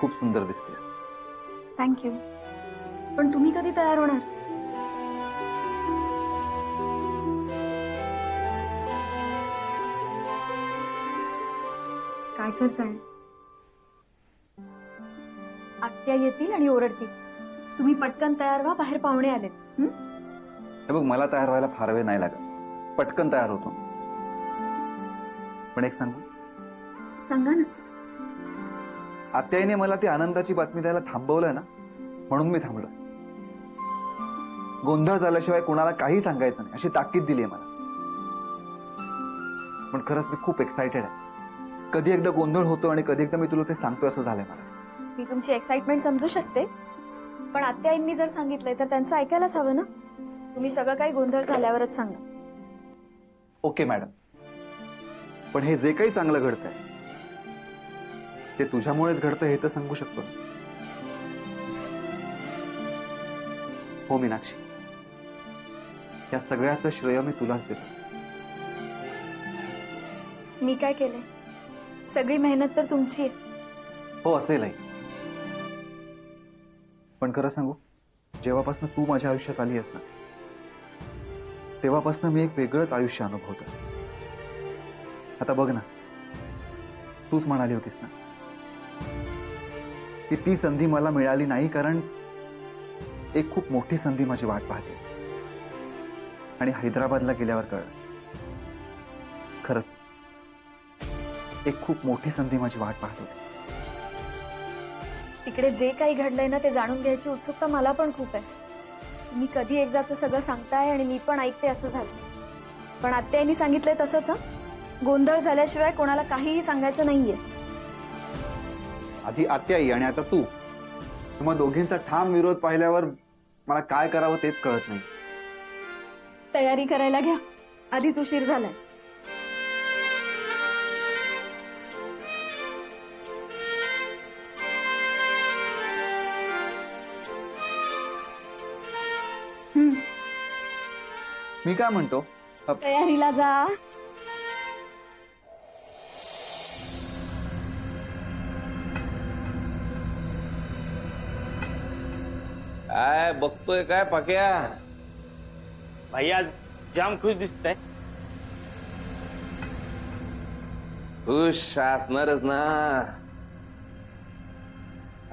खूप सुंदर दिसते. थँक्यू. पण तुम्ही कधी तयार होणार? काय करताय? आत्या येतील आणि ओरडतील. तुम्ही पटकन तयार व्हा, बाहेर पाहुणे आलेत. हे बघ, मला तयार व्हायला फार वेळ नाही लागत, पटकन तयार होतो. पण एक सांगू, सांगा ना. आत्याईने मला ती आनंदाची बातमी द्यायला थांबवलंय ना, म्हणून मी थांबलो. गोंधळ झाल्याशिवाय कोणाला काही सांगायचं नाही अशी ताकीद दिली आहे मला. पण खरंच मी खूप एक्सायटेड आहे. कधी एकदा गोंधळ होतो आणि कधी एकदा मी तुला ते सांगतो असं झालंय मला. मी तुमची एक्साइटमेंट समजू शकते, पण आत्याईंनी जर सांगितलंय तर त्यांचं ऐकायलाच हवं ना. तुम्ही सगळं काही गोंधळ झाल्यावरच सांगा. ओके मॅडम, पण हे जे काही चांगलं घडतंय ते तुझ्यामुळेच घडतं हे तर सांगू शकतो. हो मीनाक्षी, या सगळ्याचं श्रेय मी तुलाच देतो. मी काय केलंय? सगळी मेहनत तर तुमची आहे. हो असेलही, पण खरं सांगू, जेव्हापासून तू माझ्या आयुष्यात आली आहेस ना, तेव्हापासून मी एक वेगळंच आयुष्य अनुभवतो. आता बघ ना, तूच म्हणाली होतीस ना की ती संधी मला मिळाली नाही कारण एक खूप मोठी संधी माझी वाट पाहते. आणि हैदराबादला गेल्यावर कळलं, खरंच एक खूप मोठी संधी माझी वाट पाहत होती. तिकडे जे काही घडलंय ना ते जाणून घ्यायची उत्सुकता मला पण खूप आहे. तुम्ही कधी एकदाचं सगळं सांगताय आणि मी पण ऐकते असं झालं. पण आत्याईंनी सांगितलंय तसंच. गोंधळ झाल्याशिवाय कोणाला काहीही सांगायचं नाहीये. आधी आत्याई आणि आता तू, तुम्हा दोघींचा ठाम विरोध पाहिल्यावर मला काय करावं तेच कळत नाही. तयारी करायला घ्या, आधीच उशीर झालाय. मी काय म्हणतो, तयारीला जा. काय बघतोय काय पाक्या? भाई आज जाम खुश दिसताय. खुश असणारच ना.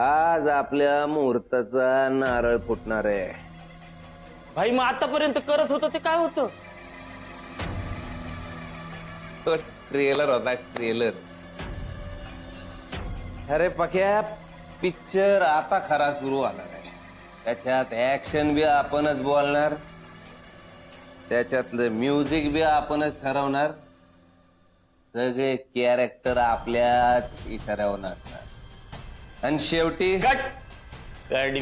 आज आपल्या मुहूर्ताचा नारळ फुटणार आहे. भाई मग आतापर्यंत करत होतं ते काय होतं? तो ट्रेलर होता, ट्रेलर. अरे पाक्या, पिक्चर आता खरा सुरू होणार आहे. त्याच्यात ऍक्शन बी आपणच बोलणार, त्याच्यातलं म्युझिक बी आपणच ठरवणार, सगळे कॅरेक्टर आपल्याच इशाऱ्यावर नाचणार आणि शेवटी कट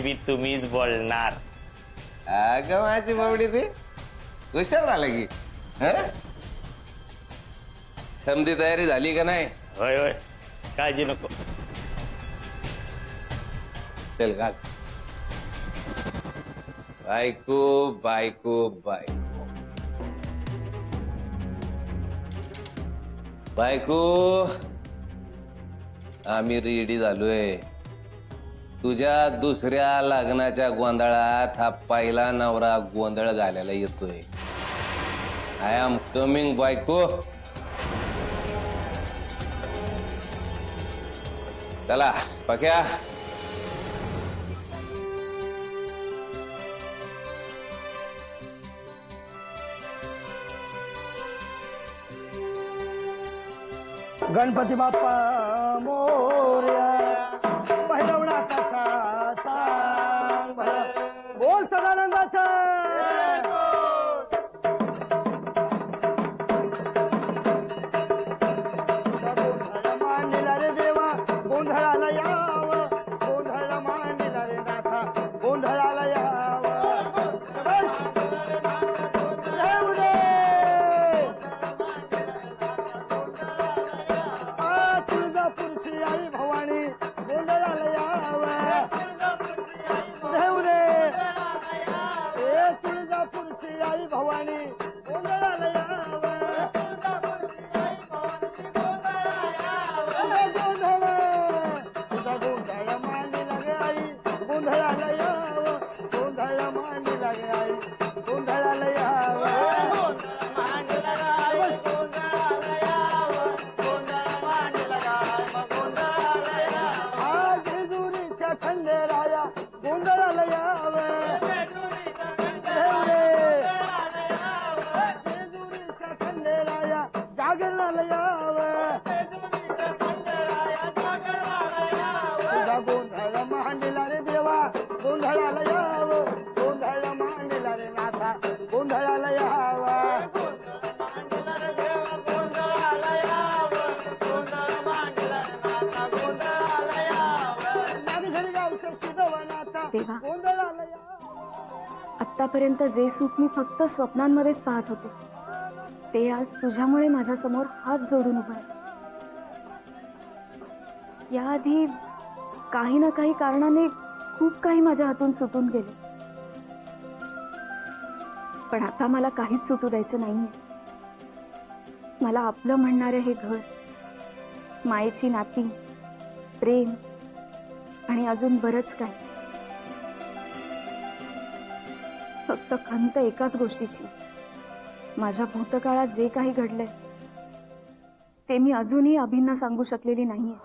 बी तुम्हीच बोलणार. अगं माझी बावडी, ते हुशार झालं की. समधी तयारी झाली का नाही? होय होय, काळजी नको. चल घाल. बायको बायको बायको बायको, आम्ही रेडी झालोय. तुझ्या दुसऱ्या लग्नाच्या गोंधळात हा पहिला नवरा गोंधळ घालायला येतोय. आय एम कमिंग बायको. चला पक्या. गणपती बाप्पा मोरया, भैरवनाथाचा ताल भला, बोल सदानंदाचा. गोंधळ मांडला रे देवा, गोंधळाला यावं, गोंधळ मांडला रे नाथा, गोंधळाला यावं. तुळजापूरची आई भवानी गोंधळाला यावं. देऊ दे. ए तुळजापूरची आई भवानी गोंधळाला यावं. तुझा गोंधळ, तुझा गोंधळ मांडला रे देवा गोंधळाला यावं गोंधळ मांडला रे नाथा गोंधळाला यावा नागझरी शिदवनाथा देवा. गोंधळाला यावा आतापर्यंत जे सुख मी फक्त स्वप्नांमध्येच पाहत होते ते आज तुझ्यामुळे माझ्यासमोर हात जोडून उभं आहे. याआधी काही ना काही कारणाने खूप काही माझ्या हातून सुटून गेले, पण आता मला काहीच सुटू द्यायचं नाहीये. मला आपलं म्हणणारं हे घर, मायेची नाती, प्रेम आणि अजून बरंच काही. फक्त खंत एकाच गोष्टीची, माझ्या भूतकाळात जे काही घडलंय ते मी अजूनही अभिंना सांगू शकलेली नाहीये.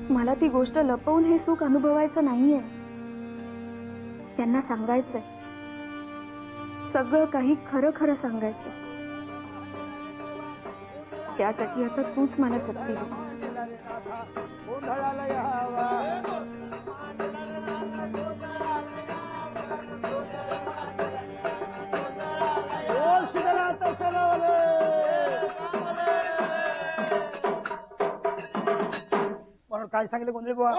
मला ती गोष्ट लपवून हे सुख अनुभवायचं नाहीये, त्यांना सांगायचंय. सगळं काही खरं खरं सांगायचं. त्यासाठी आता तूच मला शक्ती दे. गोंधळाला यावा बोल शिवनाथ सनवले म्हणून काय सांगले गोंधळ बुवा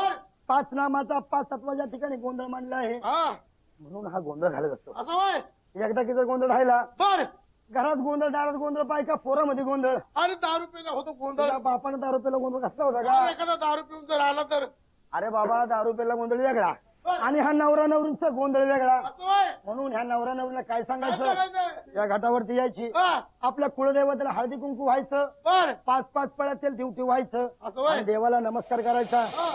5 नामाचा 5 तत्वाच्या ठिकाणी गोंधळ मांडला आहे म्हणून हा गोंधळ घालत असतो. असं होय एकदा की जर गोंधळ राहिला बर घरात गोंधळ दारात गोंधळ बायका पोरामध्ये गोंधळ आणि 10 रुपयाला होतो गोंधळ तुझ्या बापानं 10 रुपयाला गोंधळ कसला होता जर का? एखादा 10 रुपये जर आला तर अरे बाबा 10 रुपयाला गोंधळ वेगळा आणि हा नवरा नवरीचा गोंधळ वेगळा. असं होय म्हणून ह्या नवरा नवरीला काय काय सांगायचं सांगायचं? या घाटावरती यायची हा, आपल्या कुळदेवतेला हळदी कुंकू व्हायचं बर 5 पळ्या तेल दिवटी व्हायचं असं होय आणि देवाला नमस्कार करायचा. हा.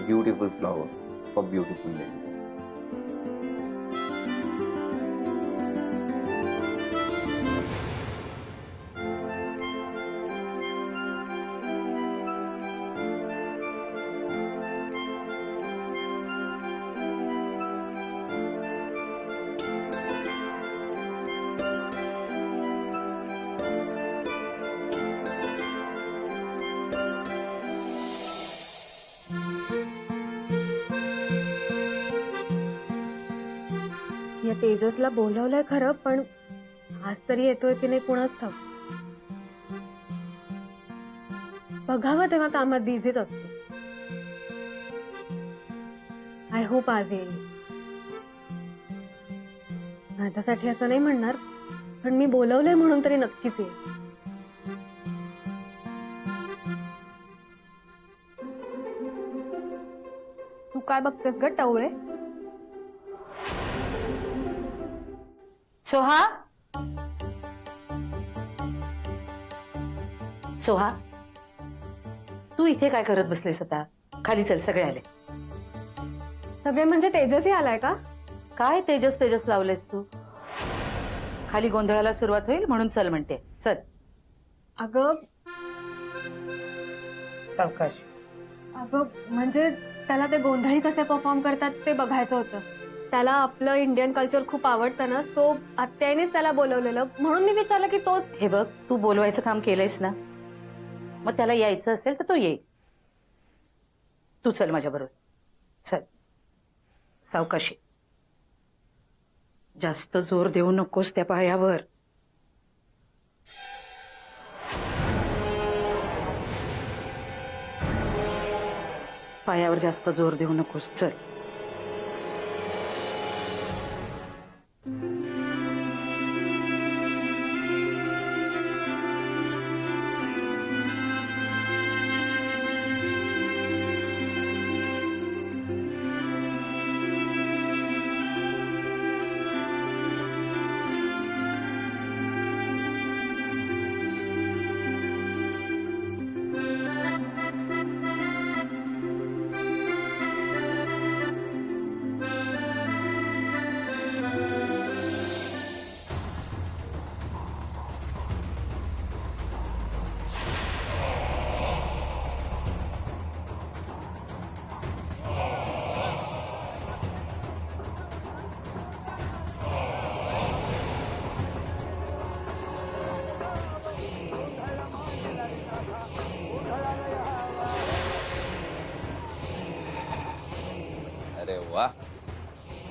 Beautiful flower for beautiful lady. या तेजसला बोलवलंय खरं, पण आज तरी येतोय की नाही कुणाच ठाऊक. बघावं तेव्हा कामात बिझीच असतो. आय होप आज येईल. माझ्यासाठी असं नाही म्हणणार, पण मी बोलवलंय म्हणून तरी नक्कीच येईल. तू काय बघतेस ग टवळे? सोहा सोहा तू इथे काय करत बसलीस आता? खाली चल, सगळे आले. सगळे म्हणजे तेजसही आलाय का? काय तेजस तेजस लावलेस तू? खाली गोंधळाला सुरुवात होईल म्हणून चल म्हणते. चल. अगं सावकाश. अगं म्हणजे त्याला ते गोंधळी कसे परफॉर्म करतात ते बघायचं होतं. त्याला आपलं इंडियन कल्चर खूप आवडतं ना, तो आत्यानेच त्याला बोलवलेलं, म्हणून मी विचारलं की तो. हे बघ, तू बोलवायचं काम केलंयस ना, मग त्याला यायचं असेल तर तो येईल. तू चल माझ्या बरोबर. चल. सावकाशी. जास्त जोर देऊ नकोस त्या पायावर. पायावर जास्त जोर देऊ नकोस. चल.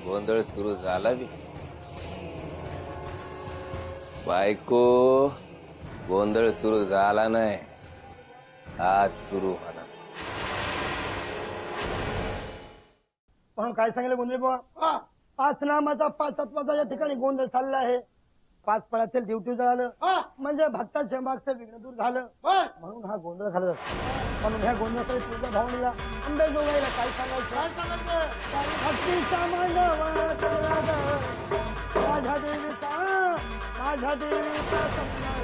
गोंधळ सुरू झाला बी. बायको, गोंधळ सुरू झाला नाही, आज सुरू होणार. म्हणून काय सांगितलं गोंधळे बुवा? 5 नामाचा 5 तत्वाचा या ठिकाणी गोंधळ चालला आहे. 5 फळातील ड्युटी जळालं म्हणजे भक्ताच्या मागचं विघ्न दूर झालं, म्हणून हा गोंधळ घालत असतो. म्हणून ह्या गोंधळाकडे तुझ्या भावनेला अंबेजोगाईला काय सांगायचं? भक्तीचा मांडवा चला ग, माझ्या देवीचा संभाळ.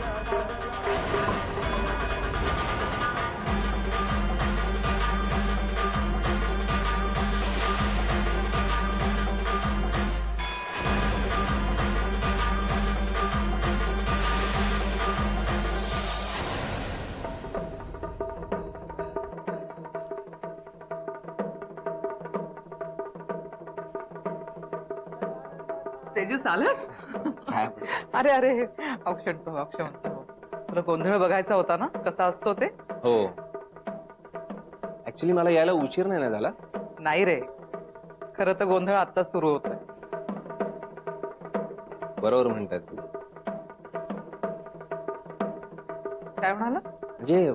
तेजस आलंच? अरे अरे औक्षण तुला गोंधळ बघायचा होता ना, कसा असतो ते? हो, ऍक्च्युली मला यायला उशीर नाही ना झाला. नाही रे, खरं तर गोंधळ आता सुरू होतोय. बरोबर म्हणतात तू. काय म्हणाला? म्हणजे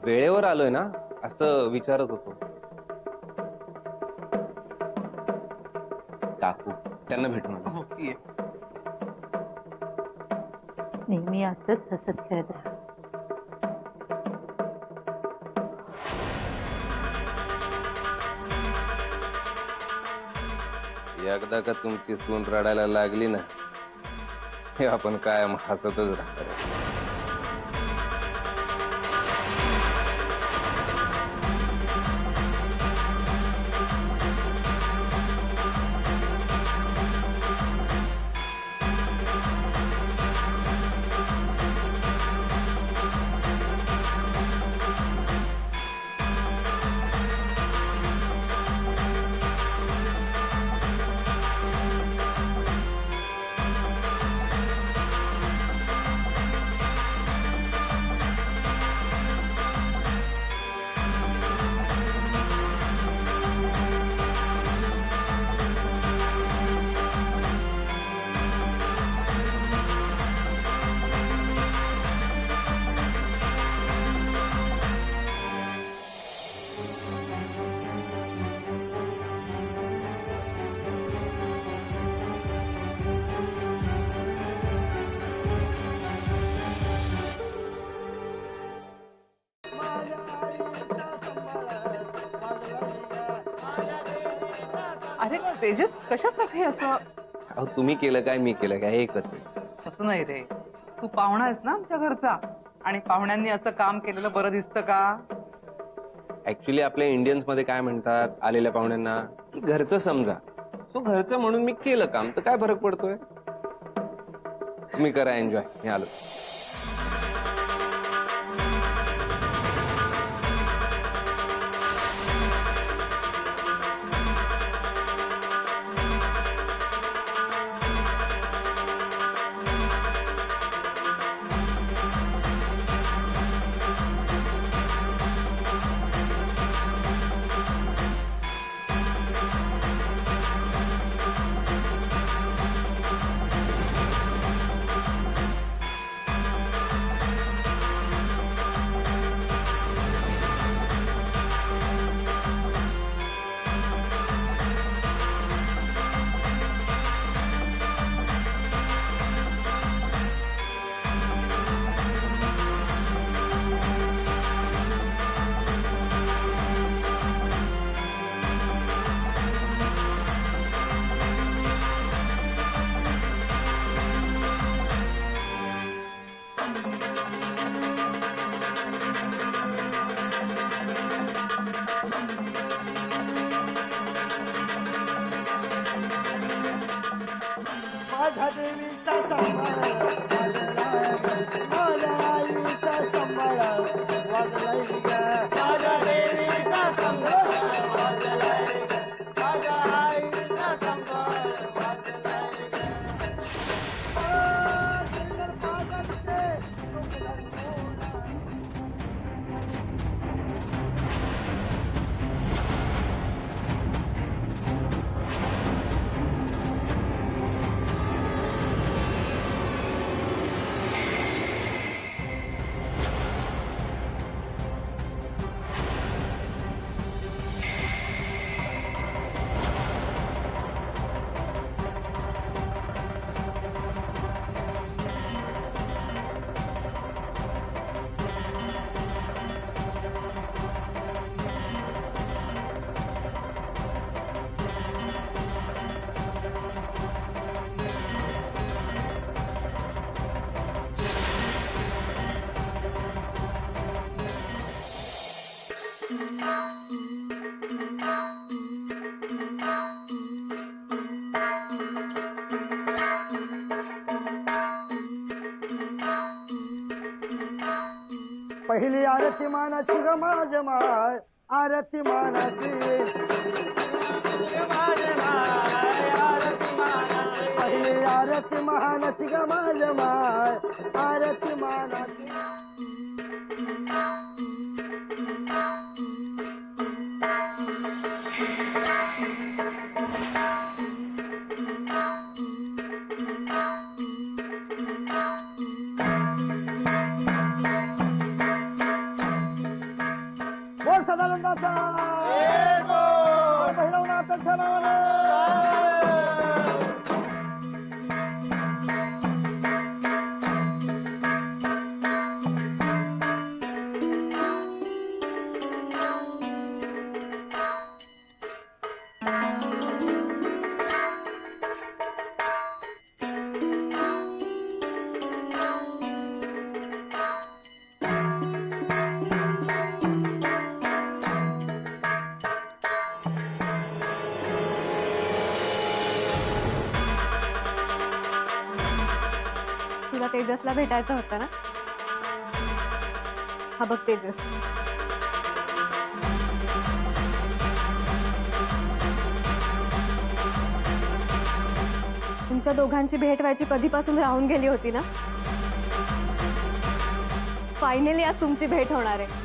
वेळेवर आलोय ना असं विचारत होतो. काकू त्यांना भेटून आलो. हो, ये. नेहमी असंच हसत खेळत राहा. एकदा का तुमची सून रडायला लागली ना, हे आपण कायम हसतच राहणार. अरे तेजस, कशासाठी असं? अहो, तुम्ही केलं काय मी केलं काय एकच आहे. असं नाही रे, तू पाहुणा आहेस ना आमच्या घरचा, आणि पाहुण्यांनी असं काम केलेलं बरं दिसतं का? ऍक्च्युली आपल्या इंडियन्स मध्ये काय म्हणतात आलेल्या पाहुण्यांना, की घरचं समजा. सो घरचं म्हणून मी केलं काम, तर काय फरक पडतोय? तुम्ही करा एन्जॉय, मी आलो. माझ्या देवीचा संभाळ, माझ्या आईचा संभाळ वाजलाय ग. माझ्या देवीचा संभाळ वाजलाय ग, माझ्या आईचा संभाळ वाजलाय ग. सुंदर पागाचे पहिली आरती मानाची ग माझ माय आरती मानाची पहिली आरती मानाची ग माझ माय आरती मानाची बोल सदानंदाचा भैरवनाथाच्या नावानं. तुला तेजसला भेटायचं होतं ना? हा बघ तेजस. तुमच्या दोघांची भेट व्हायची कधीपासून राहून गेली होती ना? फायनली आज तुमची भेट होणार आहे.